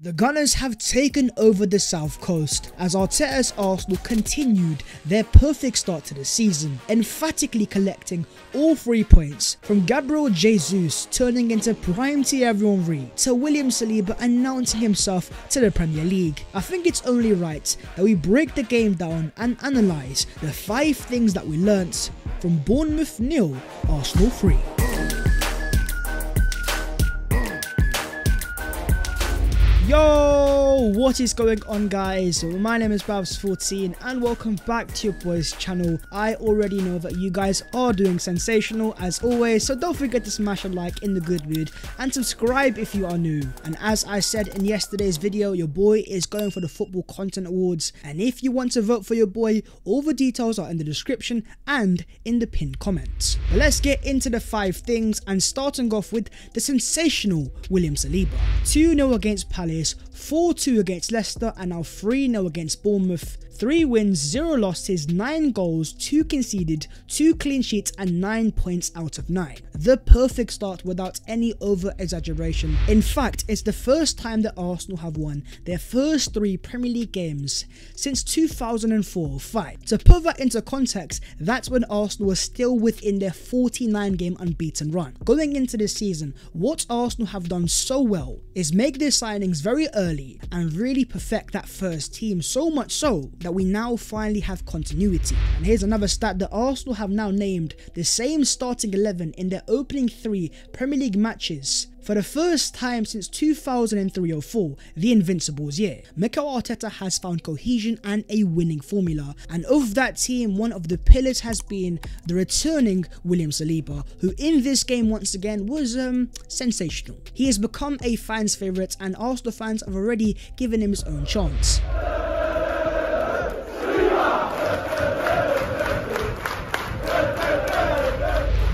The Gunners have taken over the South Coast as Arteta's Arsenal continued their perfect start to the season, emphatically collecting all 3 points, from Gabriel Jesus turning into prime Thierry Henry to William Saliba announcing himself to the Premier League. I think it's only right that we break the game down and analyse the 5 things that we learnt from Bournemouth 0, Arsenal 3. Yo, what is going on, guys? My name is Babs14 and welcome back to your boys channel. I already know that you guys are doing sensational as always, so don't forget to smash a like in the good mood and subscribe if you are new. And as I said in yesterday's video, your boy is going for the Football Content Awards, and if you want to vote for your boy, all the details are in the description and in the pinned comments. But let's get into the 5 things, and starting off with the sensational William Saliba. 2-0 against Palace, 4-2 against Leicester, and now 3-0 against Bournemouth. 3 wins, 0 losses, 9 goals, 2 conceded, 2 clean sheets and 9 points out of 9. The perfect start without any over-exaggeration. In fact, it's the first time that Arsenal have won their first 3 Premier League games since 2004-05. To put that into context, that's when Arsenal was still within their 49-game unbeaten run. Going into this season, what Arsenal have done so well is make their signings very early and really perfect that first team, so much so that we now finally have continuity. And here's another stat that Arsenal have now named the same starting 11 in their opening 3 Premier League matches for the first time since 2003-04, the Invincibles year. Mikel Arteta has found cohesion and a winning formula, and of that team, one of the pillars has been the returning William Saliba, who in this game once again was sensational. He has become a fan's favourite, and Arsenal fans have already given him his own chance.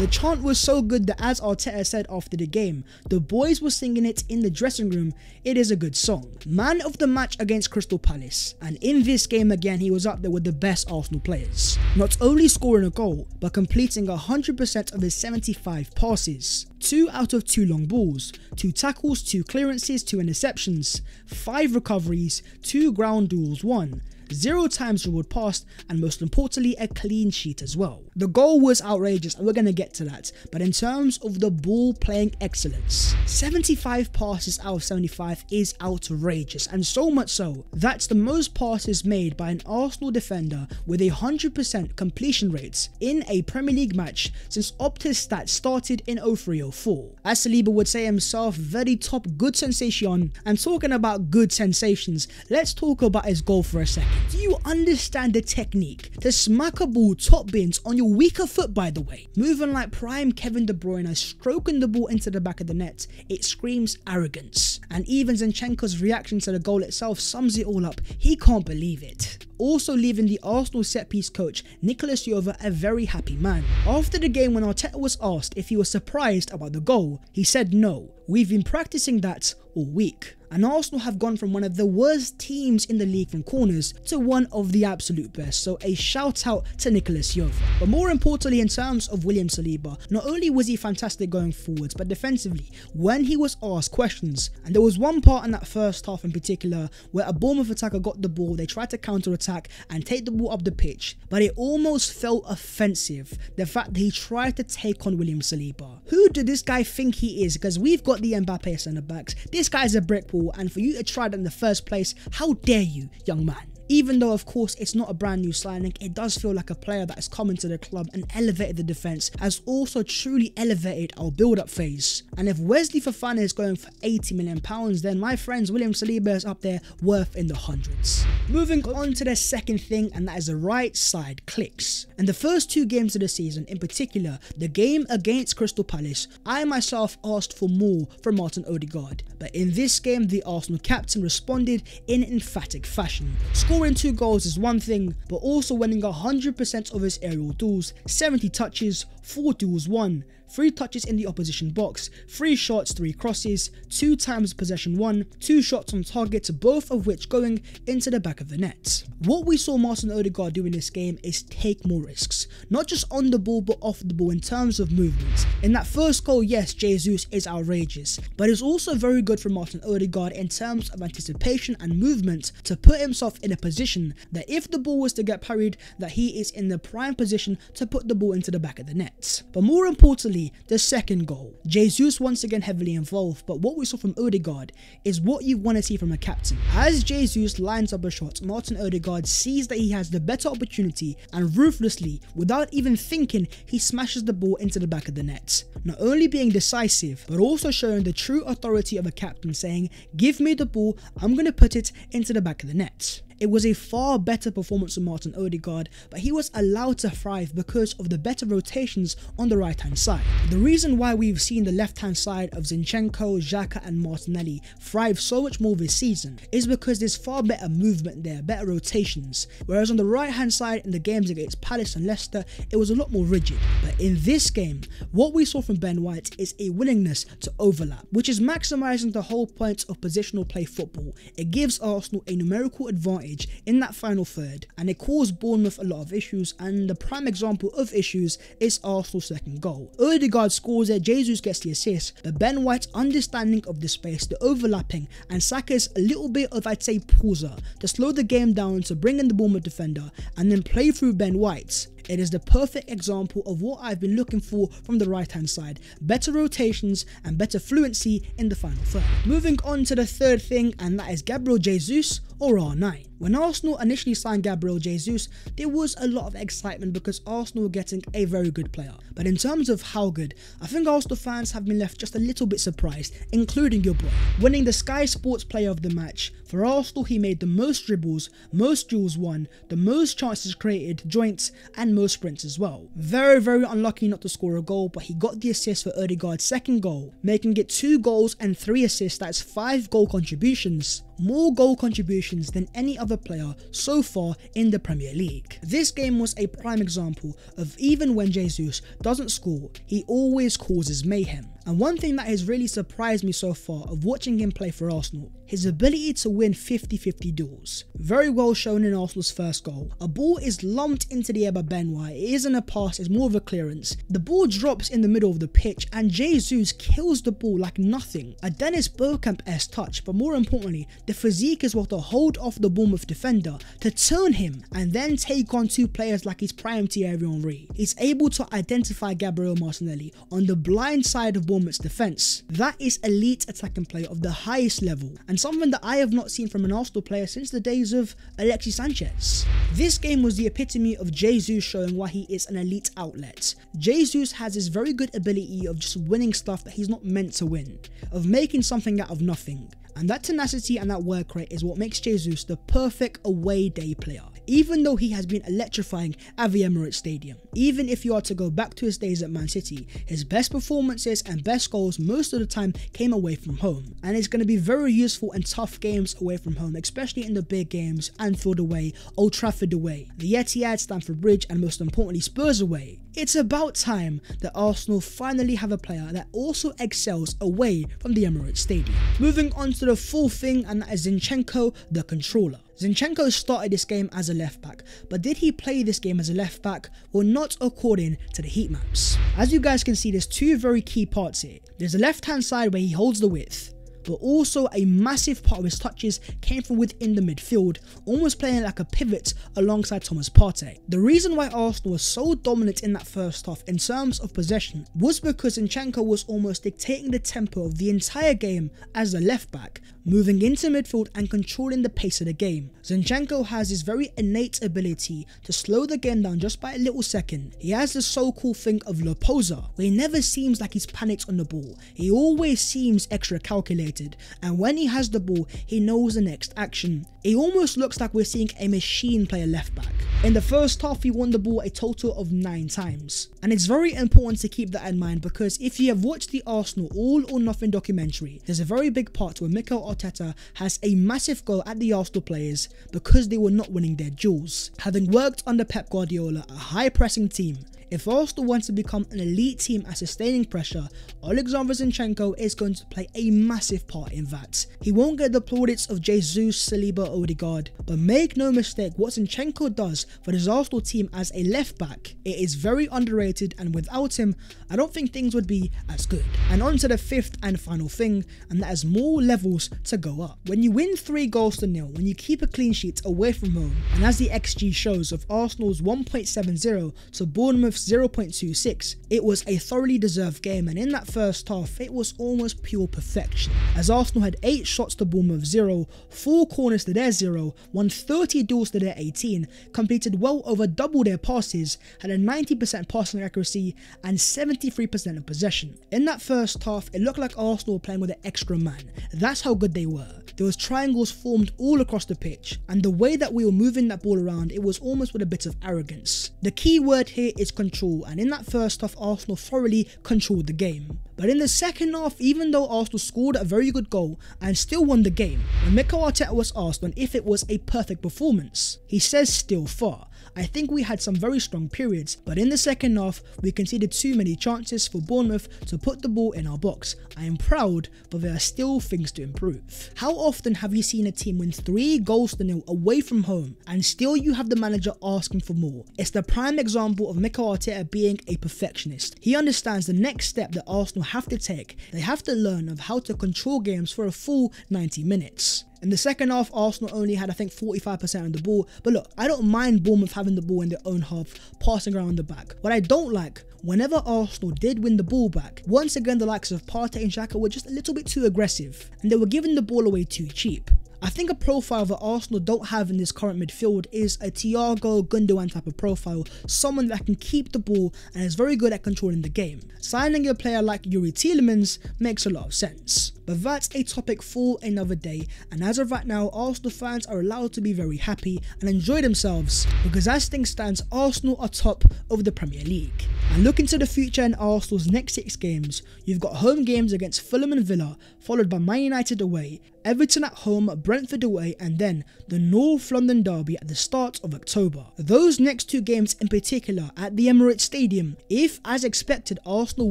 The chant was so good that, as Arteta said after the game, the boys were singing it in the dressing room. It is a good song. Man of the match against Crystal Palace, and in this game again he was up there with the best Arsenal players. Not only scoring a goal, but completing 100% of his 75 passes. 2 out of 2 long balls, 2 tackles, 2 clearances, 2 interceptions, 5 recoveries, 2 ground duels won, 0 times dribbled past, and most importantly a clean sheet as well. The goal was outrageous and we're going to get to that, but in terms of the ball playing excellence, 75 passes out of 75 is outrageous, and so much so that's the most passes made by an Arsenal defender with 100% completion rates in a Premier League match since Opta's stats started in 03-04. As Saliba would say himself, very top good sensation. And talking about good sensations, let's talk about his goal for a second. Do you understand the technique to smack a ball top bins on your weaker foot, by the way? Moving like prime Kevin De Bruyne, stroking the ball into the back of the net, it screams arrogance. And even ZINCHENKO's reaction to the goal itself sums it all up. He can't believe it. Also leaving the Arsenal set-piece coach Nicolas Jova a very happy man. After the game, when Arteta was asked if he was surprised about the goal, he said no, we've been practicing that all week. And Arsenal have gone from one of the worst teams in the league from corners to one of the absolute best, so a shout out to Nicolas Jova. But more importantly, in terms of William Saliba, not only was he fantastic going forwards, but defensively, when he was asked questions, and there was one part in that first half in particular where a Bournemouth attacker got the ball, they tried to counter-attack and take the ball up the pitch, but it almost felt offensive, the fact that he tried to take on William Saliba. Who did this guy think he is? Because we've got the Mbappe centre backs, this guy's a brick wall, and for you to try that in the first place, how dare you, young man? Even though of course it's not a brand new signing, it does feel like a player that has come into the club and elevated the defence, has also truly elevated our build-up phase. And if Wesley Fofana is going for £80 million, then my friends, William Saliba is up there worth in the hundreds. Moving on to the second thing, and that is the right side clicks. And the first 2 games of the season, in particular the game against Crystal Palace, I myself asked for more from Martin Odegaard, but in this game the Arsenal captain responded in emphatic fashion. Scoring 2 goals is one thing, but also winning 100% of his aerial duels, 70 touches, 4 duels won, 3 touches in the opposition box, 3 shots, 3 crosses, 2 times possession won, 2 shots on target, both of which going into the back of the net. What we saw Martin Odegaard do in this game is take more risks, not just on the ball but off the ball in terms of movement. In that first goal, yes, Jesus is outrageous, but it's also very good for Martin Odegaard in terms of anticipation and movement to put himself in a position that if the ball was to get parried, that he is in the prime position to put the ball into the back of the net. But more importantly, the second goal. Jesus once again heavily involved, but what we saw from Odegaard is what you want to see from a captain. As Jesus lines up a shot, Martin Odegaard sees that he has the better opportunity and ruthlessly, without even thinking, he smashes the ball into the back of the net. Not only being decisive, but also showing the true authority of a captain, saying, give me the ball, I'm going to put it into the back of the net. It was a far better performance from Martin Odegaard, but he was allowed to thrive because of the better rotations on the right hand side. The reason why we've seen the left hand side of ZINCHENKO, Xhaka and Martinelli thrive so much more this season is because there's far better movement there, better rotations, whereas on the right hand side in the games against Palace and Leicester it was a lot more rigid. But in this game, what we saw from Ben White is a willingness to overlap, which is maximising the whole point of positional play football. It gives Arsenal a numerical advantage in that final third, and it caused Bournemouth a lot of issues, and the prime example of issues is Arsenal's second goal. Odegaard scores it, Jesus gets the assist, but Ben White's understanding of the space, the overlapping, and Saka's a little bit of, I'd say, pauser to slow the game down, to bring in the Bournemouth defender and then play through Ben White. It is the perfect example of what I've been looking for from the right hand side, better rotations and better fluency in the final third. Moving on to the third thing, and that is Gabriel Jesus or R9. When Arsenal initially signed Gabriel Jesus, there was a lot of excitement because Arsenal were getting a very good player. But in terms of how good, I think Arsenal fans have been left just a little bit surprised, including your boy. Winning the Sky Sports Player of the Match, for Arsenal he made the most dribbles, most duels won, the most chances created, joints and most sprints as well. Very unlucky not to score a goal, but he got the assist for Odegaard's second goal, making it 2 goals and 3 assists. That's 5 goal contributions. More goal contributions than any other player so far in the Premier League. This game was a prime example of even when Jesus doesn't score, he always causes mayhem. And one thing that has really surprised me so far of watching him play for Arsenal, his ability to win 50-50 duels. Very well shown in Arsenal's first goal. A ball is lumped into the air by Ben White. It isn't a pass, it's more of a clearance. The ball drops in the middle of the pitch and Jesus kills the ball like nothing. A Dennis Bergkamp-esque touch, but more importantly, the physique is what to hold off the Bournemouth defender, to turn him and then take on 2 players like his prime Thierry Henry. He's able to identify Gabriel Martinelli on the blind side of Bournemouth's defence. That is elite attacking play of the highest level, and something that I have not seen from an Arsenal player since the days of Alexis Sanchez. This game was the epitome of Jesus showing why he is an elite outlet. Jesus has this very good ability of just winning stuff that he's not meant to win, of making something out of nothing. And that tenacity and that work rate is what makes Jesus the perfect away day player. Even though he has been electrifying at the Emirates Stadium. Even if you are to go back to his days at Man City, his best performances and best goals most of the time came away from home. And it's going to be very useful in tough games away from home, especially in the big games, Anfield away, Old Trafford away, the Etihad, Stamford Bridge, and most importantly Spurs away. It's about time that Arsenal finally have a player that also excels away from the Emirates Stadium. Moving on to the full thing, and that is ZINCHENKO, the controller. ZINCHENKO started this game as a left back, but did he play this game as a left back? Well, not according to the heat maps. As you guys can see, there's 2 very key parts here. There's the left hand side where he holds the width, but also a massive part of his touches came from within the midfield, almost playing like a pivot alongside Thomas Partey. The reason why Arsenal was so dominant in that first half in terms of possession was because ZINCHENKO was almost dictating the tempo of the entire game as a left back, moving into midfield and controlling the pace of the game. ZINCHENKO has this very innate ability to slow the game down just by a little second. He has the so-called thing of La Posa, where he never seems like he's panicked on the ball. He always seems extra calculated, and when he has the ball, he knows the next action. It almost looks like we're seeing a machine play a left back. In the first half, he won the ball a total of 9 times. And it's very important to keep that in mind, because if you have watched the Arsenal All or Nothing documentary, there's a very big part where Mikel Arteta has a massive go at the Arsenal players because they were not winning their duels. Having worked under Pep Guardiola, a high pressing team, If Arsenal wants to become an elite team at sustaining pressure, Alexander Zinchenko is going to play a massive part in that. He won't get the plaudits of Jesus, Saliba, Odegaard, but make no mistake, what Zinchenko does for this Arsenal team as a left back, it is very underrated, and without him, I don't think things would be as good. And on to the fifth and final thing, and that is more levels to go up. When you win 3-0, when you keep a clean sheet away from home, and as the XG shows of Arsenal's 1.70 to Bournemouth's 0.26, it was a thoroughly deserved game, and in that first half, it was almost pure perfection, as Arsenal had 8 shots to Bournemouth 0, 4 corners to their 0, won 30 duels to their 18, completed well over double their passes, had a 90% passing accuracy and 73% of possession. In that first half, it looked like Arsenal were playing with an extra man. That's how good they were. There was triangles formed all across the pitch, and the way that we were moving that ball around, it was almost with a bit of arrogance. The key word here is control, and in that first half, Arsenal thoroughly controlled the game. But in the second half, even though Arsenal scored a very good goal and still won the game, when Mikel Arteta was asked on if it was a perfect performance, he says still far. I think we had some very strong periods, but in the second half, we conceded too many chances for Bournemouth to put the ball in our box. I am proud, but there are still things to improve. How often have you seen a team win 3-0 away from home, and still you have the manager asking for more? It's the prime example of Mikel Arteta being a perfectionist. He understands the next step that Arsenal have to take. They have to learn of how to control games for a full 90 minutes. In the second half, Arsenal only had, I think, 45% of the ball. But look, I don't mind Bournemouth having the ball in their own half, passing around the back. What I don't like, whenever Arsenal did win the ball back, once again the likes of Partey and Xhaka were just a little bit too aggressive, and they were giving the ball away too cheap. I think a profile that Arsenal don't have in this current midfield is a Thiago Gundogan type of profile, someone that can keep the ball and is very good at controlling the game. Signing a player like Yuri Tielemans makes a lot of sense. But that's a topic for another day, and as of right now, Arsenal fans are allowed to be very happy and enjoy themselves, because as things stand, Arsenal are top of the Premier League. And looking to the future in Arsenal's next 6 games, you've got home games against Fulham and Villa, followed by Man United away, Everton at home, Brentford away, and then the North London derby at the start of October. Those next 2 games in particular at the Emirates Stadium, if as expected Arsenal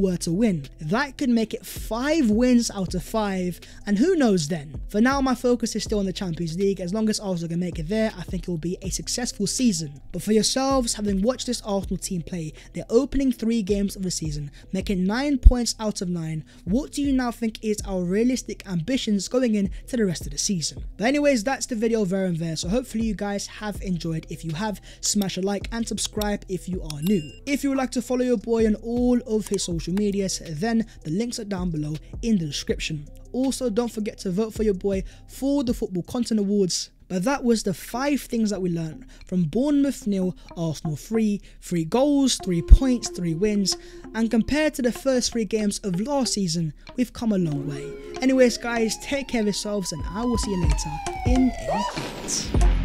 were to win, that could make it 5 wins out of 5, and who knows then. For now, my focus is still on the Champions League. As long as Arsenal can make it there, I think it will be a successful season. But for yourselves, having watched this Arsenal team play their opening 3 games of the season, making 9 points out of 9, what do you now think is our realistic ambitions going in to the rest of the season? But anyways, that's the video there and there, so hopefully you guys have enjoyed. If you have, smash a like and subscribe if you are new. If you would like to follow your boy on all of his social medias, then the links are down below in the description. Also, don't forget to vote for your boy for the Football Content Awards. But that was the 5 things that we learned from Bournemouth 0, Arsenal 3, 3 goals, 3 points, 3 wins, and compared to the first 3 games of last season, we've come a long way. Anyways guys, take care of yourselves, and I will see you later in a bit.